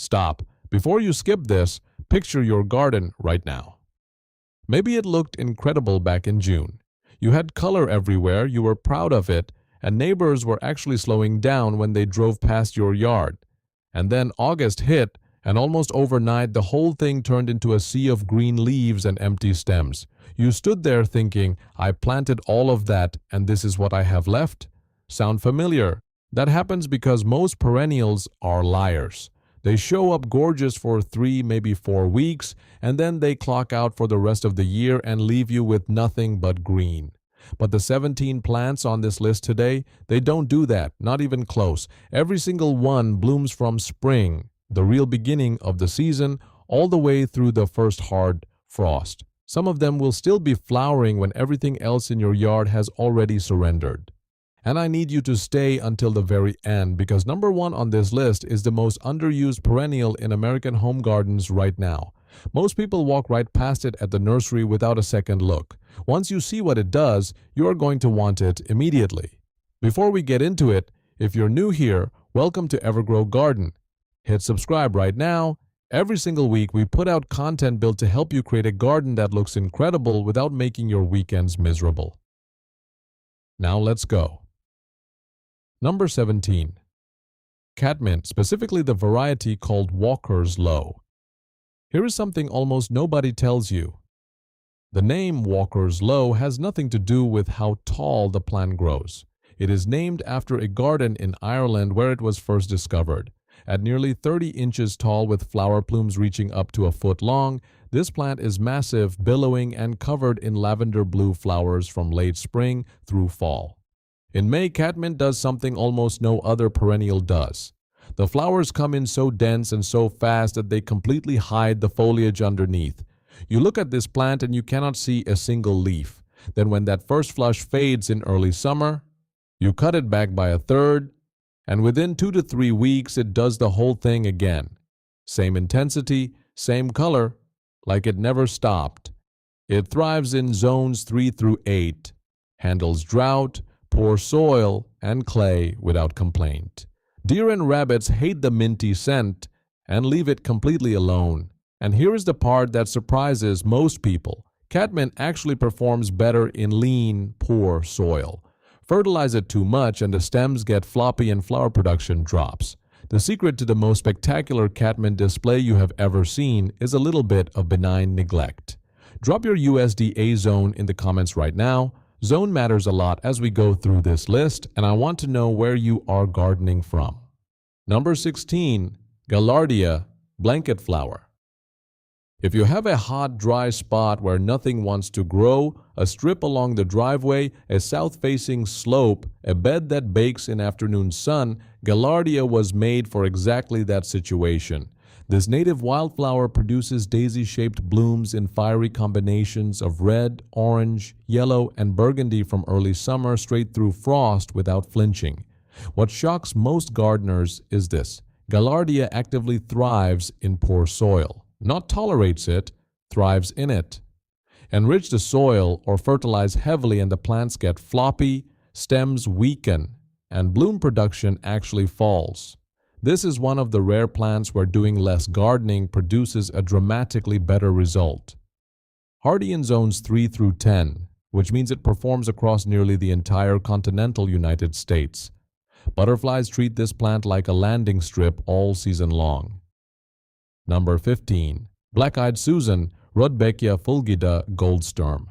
Stop. Before you skip this, picture your garden right now. Maybe it looked incredible back in June. You had color everywhere, you were proud of it, and neighbors were actually slowing down when they drove past your yard. And then August hit, and almost overnight the whole thing turned into a sea of green leaves and empty stems. You stood there thinking, I planted all of that and this is what I have left? Sound familiar? That happens because most perennials are liars. They show up gorgeous for 3, maybe 4 weeks, and then they clock out for the rest of the year and leave you with nothing but green. But the 17 plants on this list today, they don't do that, not even close. Every single one blooms from spring, the real beginning of the season, all the way through the first hard frost. Some of them will still be flowering when everything else in your yard has already surrendered. And I need you to stay until the very end because number 1 on this list is the most underused perennial in American home gardens right now. Most people walk right past it at the nursery without a second look. Once you see what it does, you are going to want it immediately. Before we get into it, if you're new here, welcome to Evergrow Garden. Hit subscribe right now. Every single week, we put out content built to help you create a garden that looks incredible without making your weekends miserable. Now let's go. Number 17. Catmint, specifically the variety called Walker's Low. Here is something almost nobody tells you. The name Walker's Low has nothing to do with how tall the plant grows. It is named after a garden in Ireland where it was first discovered. At nearly 30 inches tall with flower plumes reaching up to a foot long, this plant is massive, billowing, and covered in lavender blue flowers from late spring through fall. In May, catmint does something almost no other perennial does. The flowers come in so dense and so fast that they completely hide the foliage underneath. You look at this plant and you cannot see a single leaf. Then when that first flush fades in early summer, you cut it back by a third, and within 2 to 3 weeks it does the whole thing again. Same intensity, same color, like it never stopped. It thrives in zones 3 through 8, handles drought, poor soil, and clay without complaint. Deer and rabbits hate the minty scent and leave it completely alone. And here is the part that surprises most people. Catmint actually performs better in lean, poor soil. Fertilize it too much and the stems get floppy and flower production drops. The secret to the most spectacular catmint display you have ever seen is a little bit of benign neglect. Drop your USDA zone in the comments right now. Zone matters a lot as we go through this list, and I want to know where you are gardening from. Number 16. Gaillardia, blanket flower. If you have a hot, dry spot where nothing wants to grow, a strip along the driveway, a south-facing slope, a bed that bakes in afternoon sun, Gaillardia was made for exactly that situation. This native wildflower produces daisy-shaped blooms in fiery combinations of red, orange, yellow, and burgundy from early summer straight through frost without flinching. What shocks most gardeners is this. Gaillardia actively thrives in poor soil. Not tolerates it, thrives in it. Enrich the soil or fertilize heavily and the plants get floppy, stems weaken, and bloom production actually falls. This is one of the rare plants where doing less gardening produces a dramatically better result. Hardy in zones 3 through 10, which means it performs across nearly the entire continental United States. Butterflies treat this plant like a landing strip all season long. Number 15. Black-Eyed Susan, Rudbeckia fulgida goldsturm.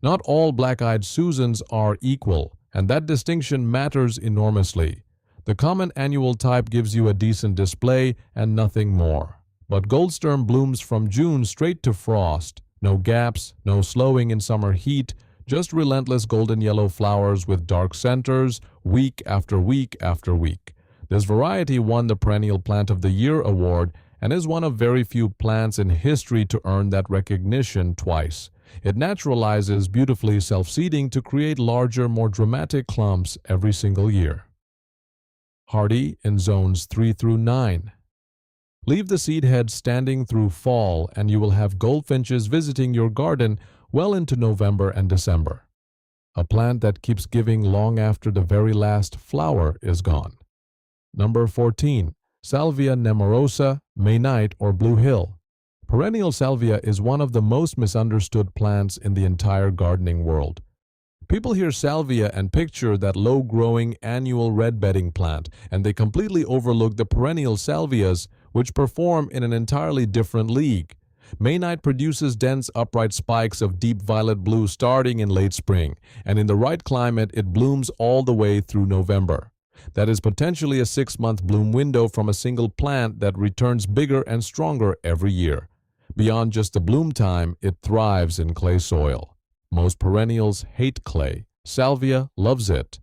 Not all black-eyed Susans are equal, and that distinction matters enormously. The common annual type gives you a decent display and nothing more. But goldsturm blooms from June straight to frost. No gaps, no slowing in summer heat, just relentless golden yellow flowers with dark centers, week after week after week. This variety won the Perennial Plant of the Year award and is one of very few plants in history to earn that recognition twice. It naturalizes beautifully self-seeding to create larger, more dramatic clumps every single year. Hardy in zones 3 through 9. Leave the seed head standing through fall and you will have goldfinches visiting your garden well into November and December. A plant that keeps giving long after the very last flower is gone. Number 14. Salvia nemorosa, May Night, or Blue Hill. Perennial salvia is one of the most misunderstood plants in the entire gardening world. People hear salvia and picture that low-growing annual red bedding plant, and they completely overlook the perennial salvias, which perform in an entirely different league. May Night produces dense upright spikes of deep violet blue starting in late spring, and in the right climate it blooms all the way through November. That is potentially a 6-month bloom window from a single plant that returns bigger and stronger every year. Beyond just the bloom time, it thrives in clay soil. Most perennials hate clay. Salvia loves it.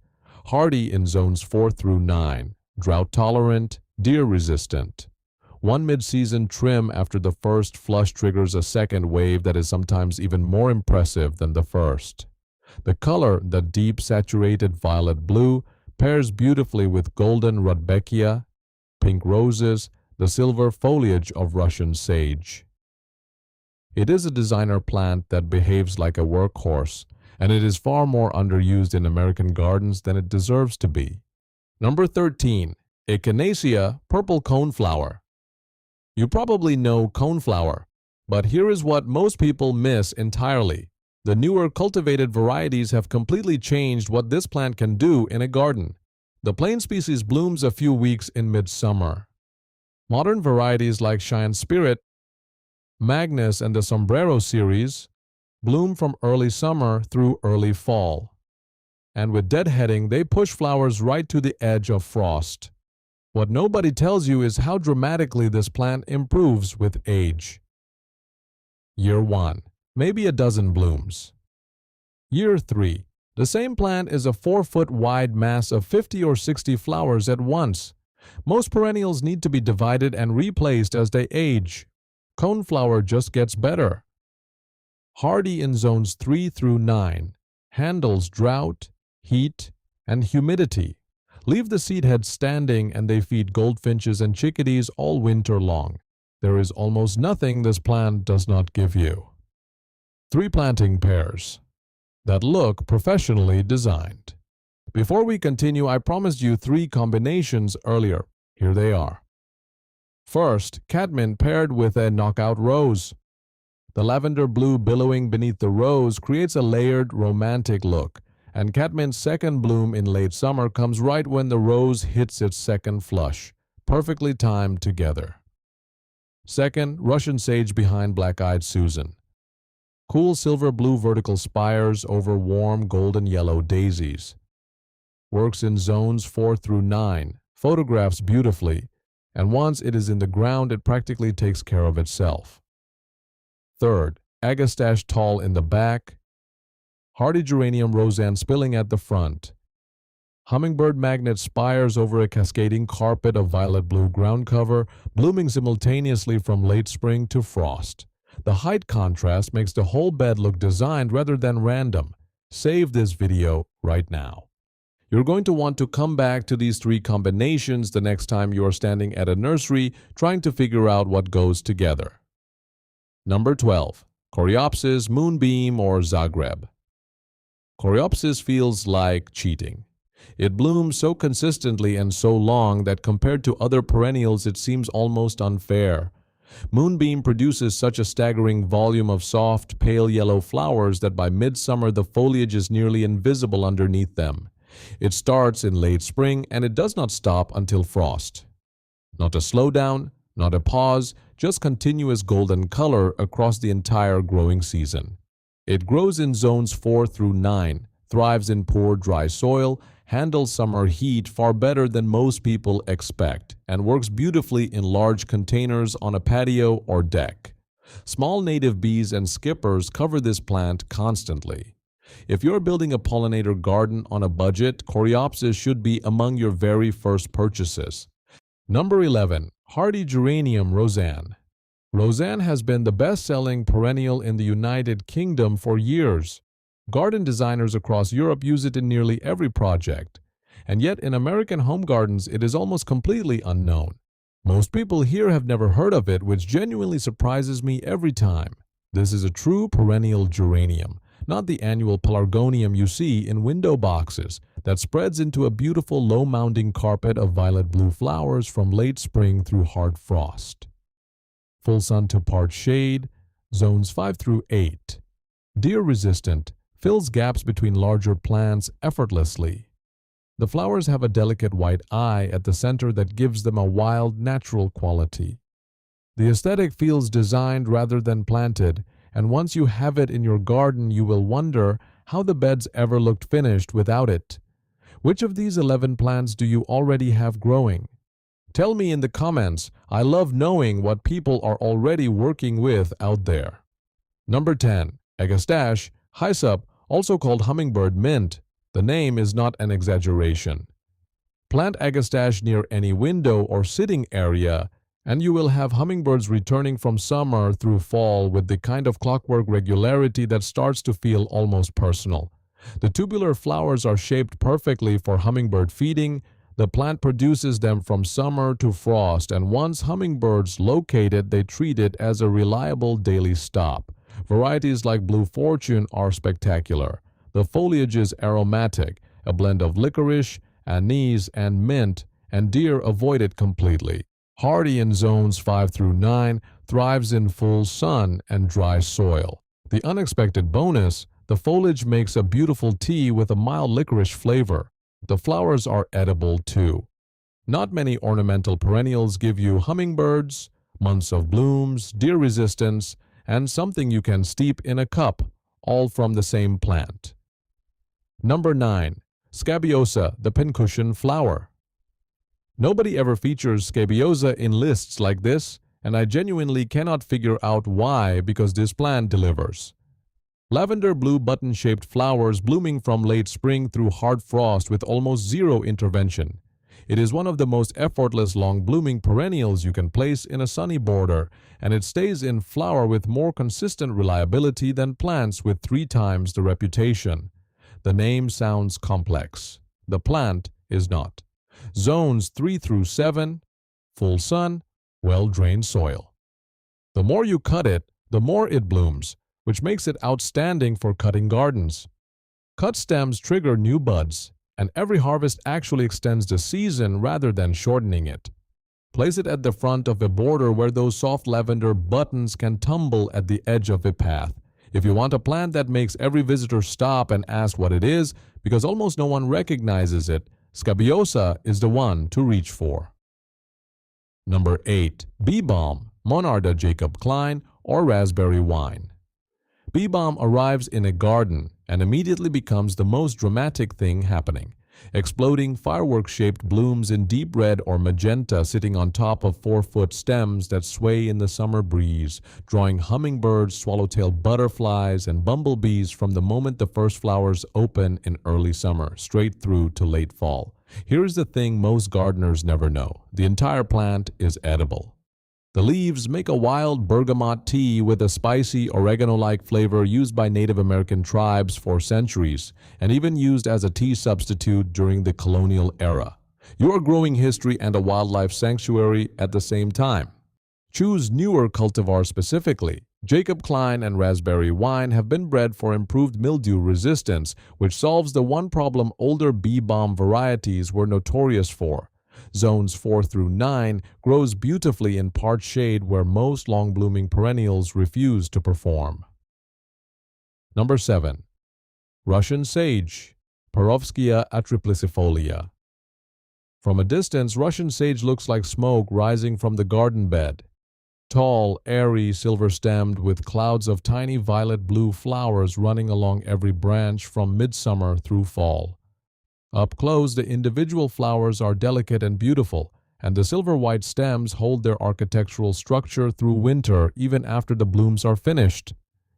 Hardy in zones 4 through 9. Drought tolerant, deer resistant. One mid-season trim after the first flush triggers a second wave that is sometimes even more impressive than the first. The color, the deep saturated violet blue, pairs beautifully with golden rudbeckia, pink roses, the silver foliage of Russian sage. It is a designer plant that behaves like a workhorse, and it is far more underused in American gardens than it deserves to be. Number 13. Echinacea, purple coneflower. You probably know coneflower, but here is what most people miss entirely. The newer cultivated varieties have completely changed what this plant can do in a garden. The plain species blooms a few weeks in midsummer. Modern varieties like Cheyenne Spirit, Magnus, and the Sombrero series bloom from early summer through early fall. And with deadheading, they push flowers right to the edge of frost. What nobody tells you is how dramatically this plant improves with age. Year 1. Maybe a dozen blooms. Year 3. The same plant is a 4-foot wide mass of 50 or 60 flowers at once. Most perennials need to be divided and replaced as they age. Coneflower just gets better. Hardy in zones 3 through 9. Handles drought, heat, and humidity. Leave the seed heads standing and they feed goldfinches and chickadees all winter long. There is almost nothing this plant does not give you. 3 planting pairs that look professionally designed. Before we continue, I promised you 3 combinations earlier. Here they are. First, cadmium paired with a knockout rose. The lavender blue billowing beneath the rose creates a layered, romantic look, and cadmium's second bloom in late summer comes right when the rose hits its second flush, perfectly timed together. Second, Russian sage behind black-eyed Susan. Cool silver-blue vertical spires over warm golden-yellow daisies. Works in zones 4 through 9, photographs beautifully, and once it is in the ground, it practically takes care of itself. Third, agastache tall in the back, hardy geranium roseanne spilling at the front. Hummingbird magnet spires over a cascading carpet of violet-blue ground cover, blooming simultaneously from late spring to frost. The height contrast makes the whole bed look designed rather than random. Save this video right now. You're going to want to come back to these 3 combinations the next time you are standing at a nursery trying to figure out what goes together. Number 12. Coreopsis, Moonbeam, or Zagreb. Coreopsis feels like cheating. It blooms so consistently and so long that compared to other perennials it seems almost unfair. Moonbeam produces such a staggering volume of soft, pale yellow flowers that by midsummer the foliage is nearly invisible underneath them. It starts in late spring and it does not stop until frost. Not a slowdown, not a pause, just continuous golden color across the entire growing season. It grows in zones 4 through 9, thrives in poor, dry soil, handles summer heat far better than most people expect, and works beautifully in large containers on a patio or deck. Small native bees and skippers cover this plant constantly. If you're building a pollinator garden on a budget, Coreopsis should be among your very first purchases. Number 11. Hardy Geranium Roseanne. Roseanne has been the best-selling perennial in the United Kingdom for years. Garden designers across Europe use it in nearly every project. And yet in American home gardens it is almost completely unknown. Most people here have never heard of it, which genuinely surprises me every time. This is a true perennial geranium, not the annual pelargonium you see in window boxes that spreads into a beautiful low-mounting carpet of violet-blue flowers from late spring through hard frost. Full sun to part shade, zones 5 through 8. Deer-resistant, fills gaps between larger plants effortlessly. The flowers have a delicate white eye at the center that gives them a wild, natural quality. The aesthetic feels designed rather than planted, and once you have it in your garden, you will wonder how the beds ever looked finished without it. Which of these 11 plants do you already have growing? Tell me in the comments. I love knowing what people are already working with out there. Number 10. Agastache, hyssop, also called hummingbird mint. The name is not an exaggeration. Plant agastache near any window or sitting area, and you will have hummingbirds returning from summer through fall with the kind of clockwork regularity that starts to feel almost personal. The tubular flowers are shaped perfectly for hummingbird feeding. The plant produces them from summer to frost, and once hummingbirds locate it, they treat it as a reliable daily stop. Varieties like Blue Fortune are spectacular. The foliage is aromatic, a blend of licorice, anise, and mint, and deer avoid it completely. Hardy in zones 5 through 9, thrives in full sun and dry soil. The unexpected bonus, the foliage makes a beautiful tea with a mild licorice flavor. The flowers are edible too. Not many ornamental perennials give you hummingbirds, months of blooms, deer resistance, and something you can steep in a cup, all from the same plant. Number 9. Scabiosa, the pincushion flower. Nobody ever features scabiosa in lists like this, and I genuinely cannot figure out why, because this plant delivers. Lavender blue button-shaped flowers blooming from late spring through hard frost with almost zero intervention. It is one of the most effortless long-blooming perennials you can place in a sunny border, and it stays in flower with more consistent reliability than plants with 3 times the reputation. The name sounds complex. The plant is not. Zones 3 through 7, full sun, well-drained soil. The more you cut it, the more it blooms, which makes it outstanding for cutting gardens. Cut stems trigger new buds, and every harvest actually extends the season rather than shortening it. Place it at the front of a border where those soft lavender buttons can tumble at the edge of a path. If you want a plant that makes every visitor stop and ask what it is, because almost no one recognizes it, Scabiosa is the one to reach for. Number 8. Bee Balm, Monarda Jacob Klein, or Raspberry Wine. Bee balm arrives in a garden and immediately becomes the most dramatic thing happening. Exploding firework-shaped blooms in deep red or magenta sitting on top of 4-foot stems that sway in the summer breeze, drawing hummingbirds, swallowtail butterflies, and bumblebees from the moment the first flowers open in early summer, straight through to late fall. Here's the thing most gardeners never know. The entire plant is edible. The leaves make a wild bergamot tea with a spicy oregano-like flavor used by Native American tribes for centuries, and even used as a tea substitute during the colonial era. You are growing history and a wildlife sanctuary at the same time. Choose newer cultivars specifically. Jacob Klein and Raspberry Wine have been bred for improved mildew resistance, which solves the one problem older bee balm varieties were notorious for. Zones 4 through 9 grows beautifully in part shade where most long-blooming perennials refuse to perform. Number 7. Russian Sage, Perovskia atriplicifolia. From a distance, Russian sage looks like smoke rising from the garden bed. Tall, airy, silver-stemmed, with clouds of tiny violet-blue flowers running along every branch from midsummer through fall. Up close, the individual flowers are delicate and beautiful, and the silver-white stems hold their architectural structure through winter even after the blooms are finished,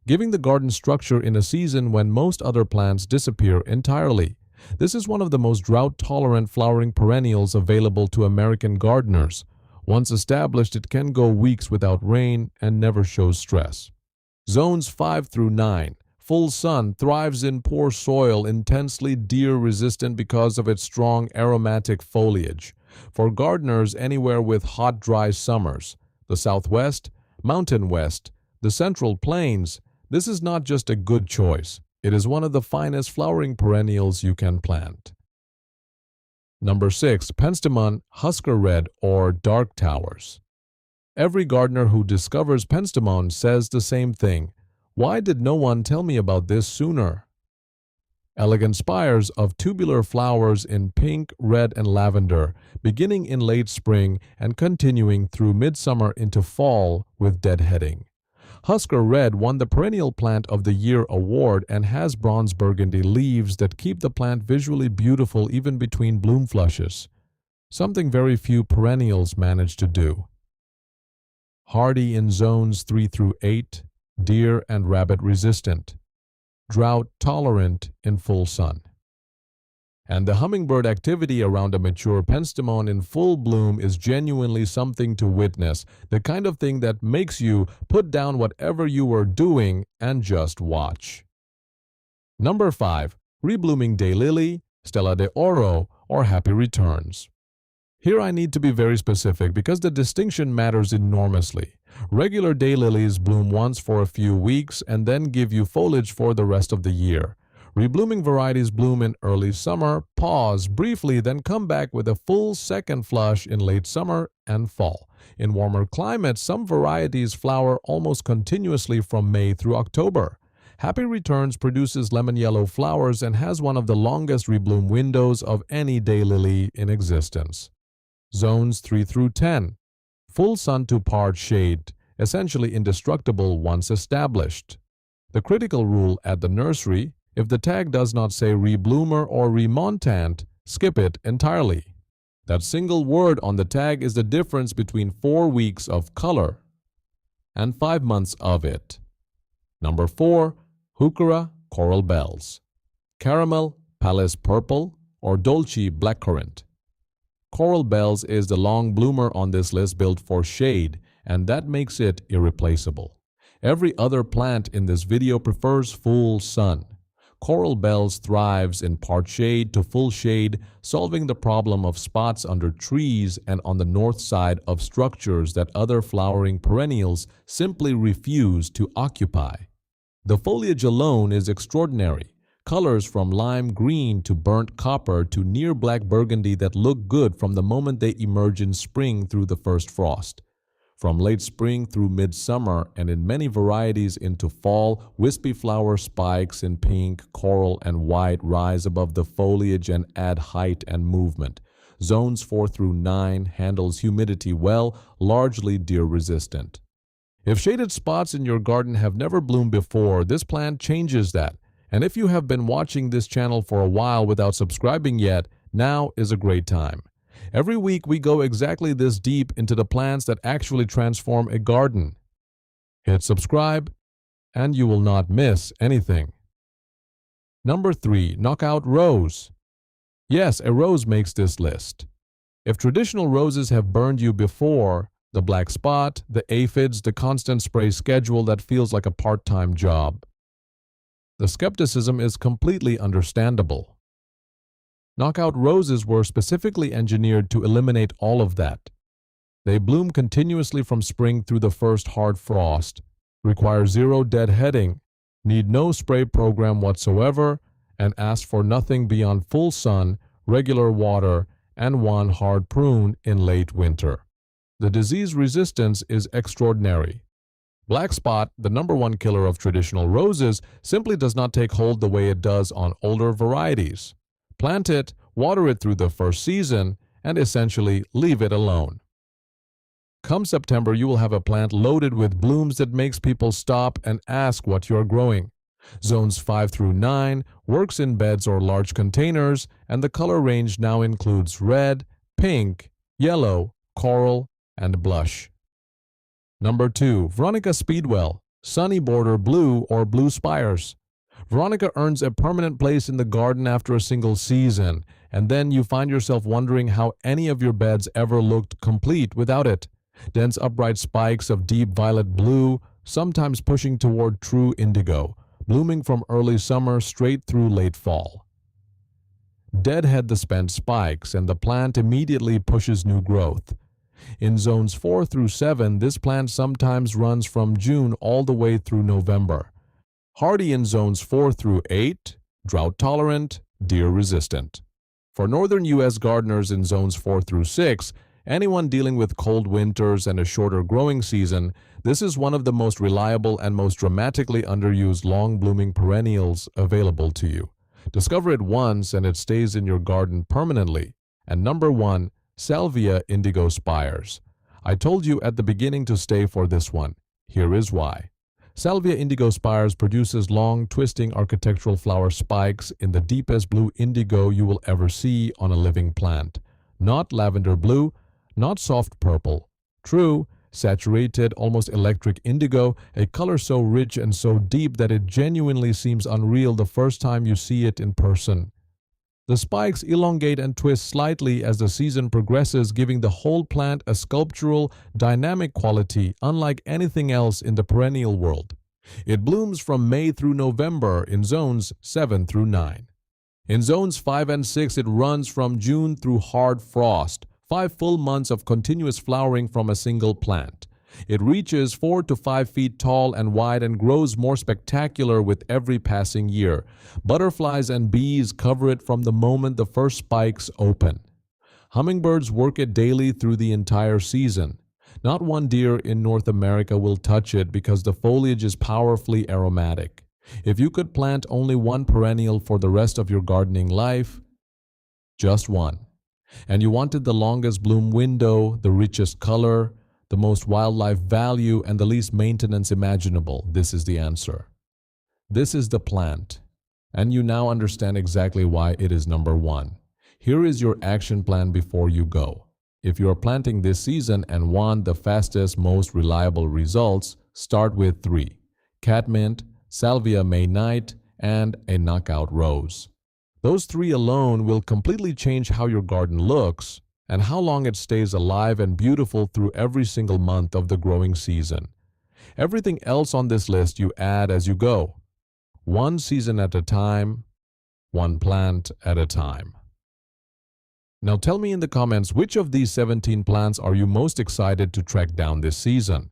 giving the garden structure in a season when most other plants disappear entirely. This is one of the most drought-tolerant flowering perennials available to American gardeners. Once established, it can go weeks without rain and never shows stress. Zones 5 through 9. Full sun, thrives in poor soil, intensely deer-resistant because of its strong aromatic foliage. For gardeners anywhere with hot, dry summers, the Southwest, Mountain West, the Central Plains, this is not just a good choice. It is one of the finest flowering perennials you can plant. Number 6. Penstemon Husker Red or Dark Towers. Every gardener who discovers penstemon says the same thing. Why did no one tell me about this sooner? Elegant spires of tubular flowers in pink, red, and lavender, beginning in late spring and continuing through midsummer into fall with deadheading. Husker Red won the Perennial Plant of the Year award and has bronze burgundy leaves that keep the plant visually beautiful even between bloom flushes, something very few perennials manage to do. Hardy in zones 3 through 8, deer and rabbit resistant. Drought tolerant in full sun. And the hummingbird activity around a mature penstemon in full bloom is genuinely something to witness, the kind of thing that makes you put down whatever you were doing and just watch. Number 5. Reblooming Daylily, Stella de Oro, or Happy Returns. Here I need to be very specific because the distinction matters enormously. Regular daylilies bloom once for a few weeks and then give you foliage for the rest of the year. Reblooming varieties bloom in early summer, pause briefly, then come back with a full second flush in late summer and fall. In warmer climates, some varieties flower almost continuously from May through October. Happy Returns produces lemon yellow flowers and has one of the longest rebloom windows of any daylily in existence. Zones 3 through 10. Full sun to part shade, essentially indestructible once established. The critical rule at the nursery: if the tag does not say rebloomer or remontant, skip it entirely. That single word on the tag is the difference between 4 weeks of color and 5 months of it. Number 4. Heuchera Coral Bells. Caramel Palace Purple or Dolce Blackcurrant. Coral Bells is the long bloomer on this list built for shade, and that makes it irreplaceable. Every other plant in this video prefers full sun. Coral Bells thrives in part shade to full shade, solving the problem of spots under trees and on the north side of structures that other flowering perennials simply refuse to occupy. The foliage alone is extraordinary. Colors from lime green to burnt copper to near black burgundy that look good from the moment they emerge in spring through the first frost. From late spring through midsummer and in many varieties into fall, wispy flower spikes in pink, coral, and white rise above the foliage and add height and movement. Zones 4 through 9 handles humidity well, largely deer resistant. If shaded spots in your garden have never bloomed before, this plant changes that. And if you have been watching this channel for a while without subscribing yet, now is a great time. Every week we go exactly this deep into the plants that actually transform a garden. Hit subscribe and you will not miss anything. Number 3. Knockout Rose. Yes, a rose makes this list. If traditional roses have burned you before, the black spot, the aphids, the constant spray schedule that feels like a part-time job, the skepticism is completely understandable. Knockout roses were specifically engineered to eliminate all of that. They bloom continuously from spring through the first hard frost, require zero deadheading, need no spray program whatsoever, and ask for nothing beyond full sun, regular water, and one hard prune in late winter. The disease resistance is extraordinary. Black spot, the #1 killer of traditional roses, simply does not take hold the way it does on older varieties. Plant it, water it through the first season, and essentially leave it alone. Come September, you will have a plant loaded with blooms that makes people stop and ask what you are growing. Zones 5 through 9 works in beds or large containers, and the color range now includes red, pink, yellow, coral, and blush. Number 2. Veronica Speedwell, Sunny Border Blue or Blue Spires. Veronica earns a permanent place in the garden after a single season, and then you find yourself wondering how any of your beds ever looked complete without it. Dense upright spikes of deep violet blue, sometimes pushing toward true indigo, blooming from early summer straight through late fall. Deadhead the spent spikes, and the plant immediately pushes new growth. In zones 4 through 7, this plant sometimes runs from June all the way through November. hardy in zones 4 through 8, drought tolerant, deer resistant. For northern U.S. gardeners in zones 4 through 6, anyone dealing with cold winters and a shorter growing season, this is one of the most reliable and most dramatically underused long-blooming perennials available to you. Discover it once and it stays in your garden permanently. And number 1, Salvia indigo spires. I told you at the beginning to stay for this one. Here is why. Salvia indigo spires produces long, twisting architectural flower spikes in the deepest blue indigo you will ever see on a living plant. Not lavender blue, not soft purple. True, saturated, almost electric indigo, a color so rich and so deep that it genuinely seems unreal the first time you see it in person. The spikes elongate and twist slightly as the season progresses, giving the whole plant a sculptural, dynamic quality unlike anything else in the perennial world. It blooms from May through November in zones 7 through 9. In zones 5 and 6, it runs from June through hard frost, 5 full months of continuous flowering from a single plant. It reaches 4 to 5 feet tall and wide and grows more spectacular with every passing year. Butterflies and bees cover it from the moment the first spikes open. Hummingbirds work it daily through the entire season. Not one deer in North America will touch it because the foliage is powerfully aromatic. If you could plant only one perennial for the rest of your gardening life, just one, and you wanted the longest bloom window, the richest color, the most wildlife value, and the least maintenance imaginable, this is the answer. This is the plant, and you now understand exactly why it is number 1. Here is your action plan before you go. If you are planting this season and want the fastest, most reliable results, start with 3: catmint, salvia May night, and a knockout rose. Those 3 alone will completely change how your garden looks and how long it stays alive and beautiful through every single month of the growing season. Everything else on this list you add as you go. One season at a time, one plant at a time. Now tell me in the comments, which of these 17 plants are you most excited to track down this season?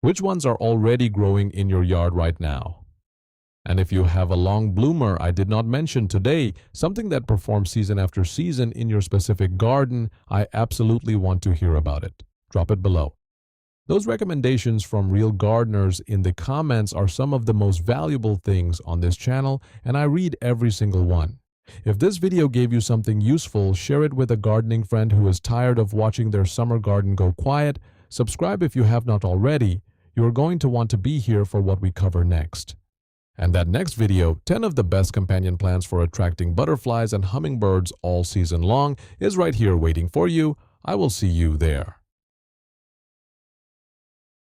Which ones are already growing in your yard right now? And if you have a long bloomer I did not mention today, something that performs season after season in your specific garden, I absolutely want to hear about it. Drop it below. Those recommendations from real gardeners in the comments are some of the most valuable things on this channel, and I read every single one. If this video gave you something useful, share it with a gardening friend who is tired of watching their summer garden go quiet. Subscribe if you have not already. You are going to want to be here for what we cover next. And that next video, 10 of the best companion plants for attracting butterflies and hummingbirds all season long, is right here waiting for you. I will see you there.